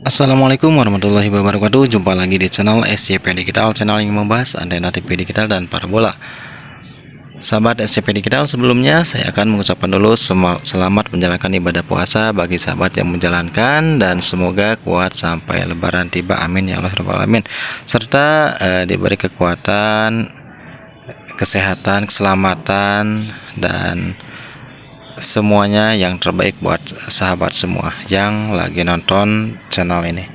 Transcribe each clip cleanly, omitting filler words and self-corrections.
Assalamualaikum warahmatullahi wabarakatuh. Jumpa lagi di channel SCP Digital, channel yang membahas antena TV digital dan parabola. Sahabat SCP Digital, sebelumnya saya akan mengucapkan dulu selamat menjalankan ibadah puasa bagi sahabat yang menjalankan, dan semoga kuat sampai lebaran tiba, amin ya Allah rabbal alamin, serta diberi kekuatan, kesehatan, keselamatan, dan semuanya yang terbaik buat sahabat semua yang lagi nonton channel ini.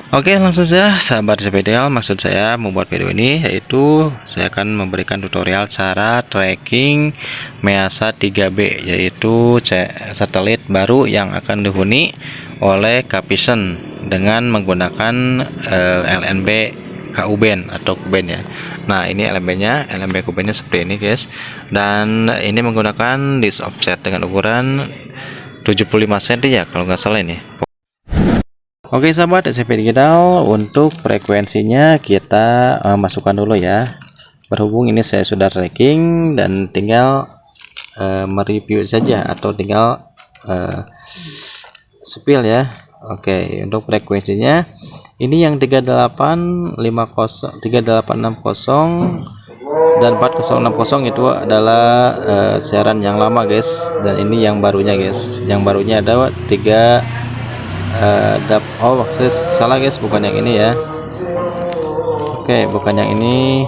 Oke, langsung saja sahabat SCPDL, maksud saya membuat video ini yaitu saya akan memberikan tutorial cara tracking MEASAT 3B, yaitu satelit baru yang akan dihuni oleh Capvision dengan menggunakan LNB Ku-band atau Ku-band ya. Nah, ini LNB-nya, LNB Ku-band-nya seperti ini guys, dan ini menggunakan disk offset dengan ukuran 75 cm ya kalau nggak salah ini. Oke sahabat SCP Digital, untuk frekuensinya kita masukkan dulu ya. Berhubung ini saya sudah tracking dan tinggal mereview saja atau tinggal spill ya. Oke, untuk frekuensinya ini yang 3850, 3860 dan 4060 itu adalah siaran yang lama guys, dan ini yang barunya guys. Yang barunya ada 3 oh saya salah guys, bukan yang ini ya. Oke, bukan yang ini.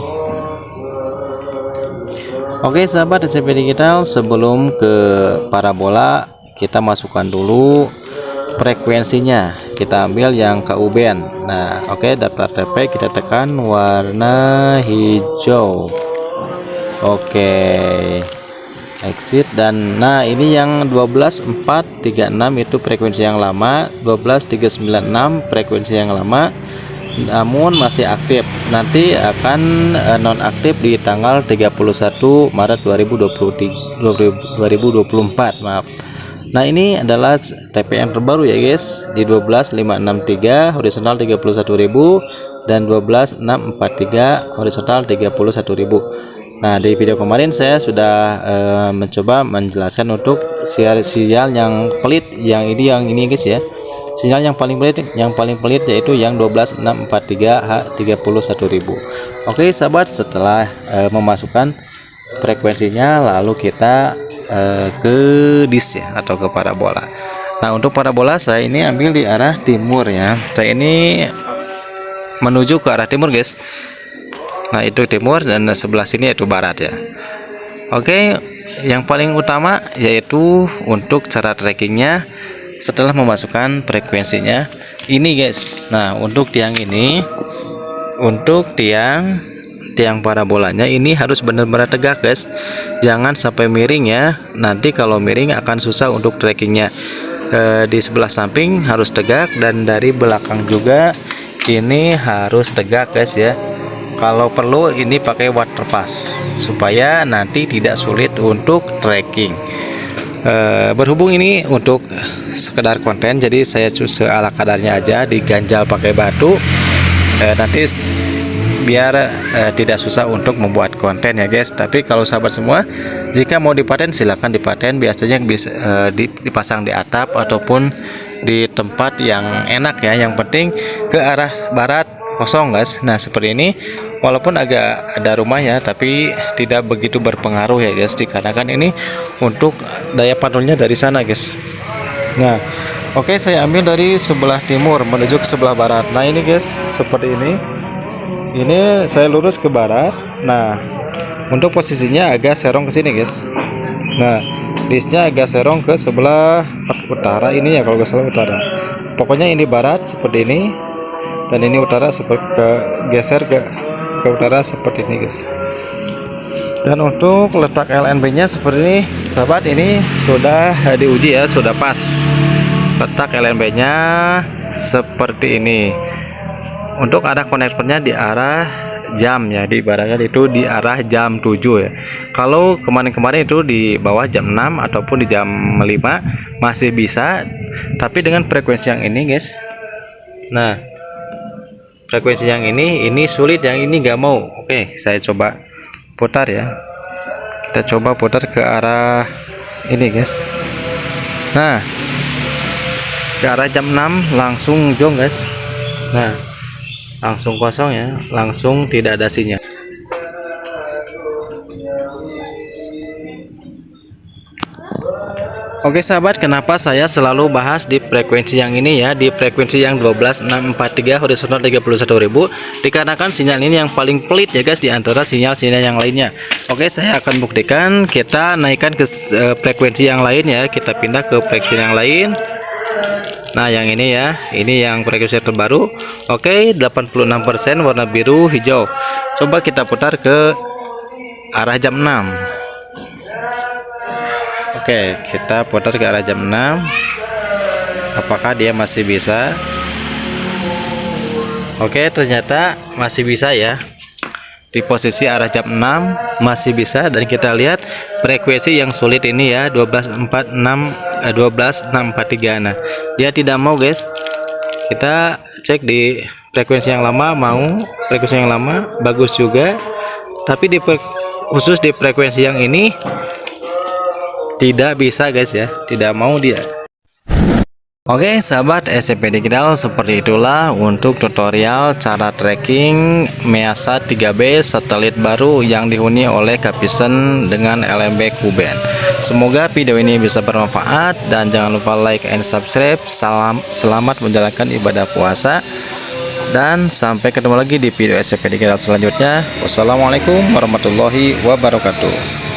Oke sahabat SCP Digital, sebelum ke parabola kita masukkan dulu frekuensinya. Kita ambil yang Ku-band. Nah, oke, daftar TP kita tekan warna hijau. Oke, exit. Dan nah, ini yang 12436 itu frekuensi yang lama, 12396 frekuensi yang lama, namun masih aktif. Nanti akan nonaktif di tanggal 31 Maret 2024, maaf. Nah, ini adalah TPM terbaru ya guys, di 12563 horizontal 31.000 dan 12643 horizontal 31.000. Nah, di video kemarin saya sudah mencoba menjelaskan untuk sinyal yang pelit, yang ini guys ya. Sinyal yang paling pelit yaitu yang 12643 H31.000. Oke sahabat, setelah memasukkan frekuensinya, lalu kita ke disk ya atau ke parabola. Nah, untuk parabola saya ini ambil di arah timur ya. Saya ini menuju ke arah timur guys. Nah, itu timur dan sebelah sini yaitu barat ya. Oke, yang paling utama yaitu untuk cara trackingnya setelah memasukkan frekuensinya ini guys. Nah, untuk tiang ini, untuk tiang parabolanya ini harus benar-benar tegak guys, jangan sampai miring ya. Nanti kalau miring akan susah untuk trackingnya. Di sebelah samping harus tegak, dan dari belakang juga ini harus tegak guys ya. Kalau perlu ini pakai water pass supaya nanti tidak sulit untuk tracking. Berhubung ini untuk sekedar konten, jadi saya ala kadarnya aja diganjal pakai batu, nanti biar tidak susah untuk membuat konten ya guys. Tapi kalau sahabat semua, jika mau dipaten silahkan dipaten, biasanya bisa dipasang di atap ataupun di tempat yang enak ya. Yang penting ke arah barat kosong guys. Nah, seperti ini, walaupun agak ada rumah ya, tapi tidak begitu berpengaruh ya guys, dikarenakan ini untuk daya panulnya dari sana guys. Nah, oke, saya ambil dari sebelah timur menuju ke sebelah barat. Nah, ini guys, seperti ini saya lurus ke barat. Nah, untuk posisinya agak serong ke sini guys. Nah, disknya agak serong ke sebelah utara ini ya, kalau nggak salah utara. Pokoknya ini barat seperti ini, dan ini utara seperti geser ke utara seperti ini guys. Dan untuk letak LNB-nya seperti ini sahabat, ini sudah diuji ya, sudah pas. Letak LNB-nya seperti ini. Untuk arah konektornya di arah jam ya, di ibaratnya itu di arah jam 7 ya. Kalau kemarin-kemarin itu di bawah jam 6 ataupun di jam 5 masih bisa, tapi dengan frekuensi yang ini guys. Nah, frekuensi yang ini sulit, yang ini nggak mau. Oke, saya coba putar ya. Kita coba putar ke arah ini guys. Nah, ke arah jam 6 langsung jong guys. Nah, langsung kosong ya, langsung tidak ada sinyal. Oke sahabat, kenapa saya selalu bahas di frekuensi yang ini ya, di frekuensi yang 12643 horizontal 31.000, dikarenakan sinyal ini yang paling pelit ya guys di antara sinyal-sinyal yang lainnya. Oke, saya akan buktikan. Kita naikkan ke frekuensi yang lain ya, kita pindah ke frekuensi yang lain. Nah, yang ini ya, ini yang frekuensi terbaru. Oke, 86% warna biru hijau. Coba kita putar ke arah jam 6. Oke, kita putar ke arah jam 6. Apakah dia masih bisa? Oke, ternyata masih bisa ya. Di posisi arah jam 6 masih bisa, dan kita lihat frekuensi yang sulit ini ya, 12643. Nah, dia tidak mau guys. Kita cek di frekuensi yang lama, mau. Frekuensi yang lama bagus juga. Tapi khusus di frekuensi yang ini tidak bisa guys ya, tidak mau dia. Oke sahabat SMP Digital, seperti itulah untuk tutorial cara tracking Measa 3B satelit baru yang dihuni oleh Capvision dengan LMB Kuben. Semoga video ini bisa bermanfaat, dan jangan lupa like and subscribe. Selamat menjalankan ibadah puasa, dan sampai ketemu lagi di video SMP Digital selanjutnya. Wassalamualaikum warahmatullahi wabarakatuh.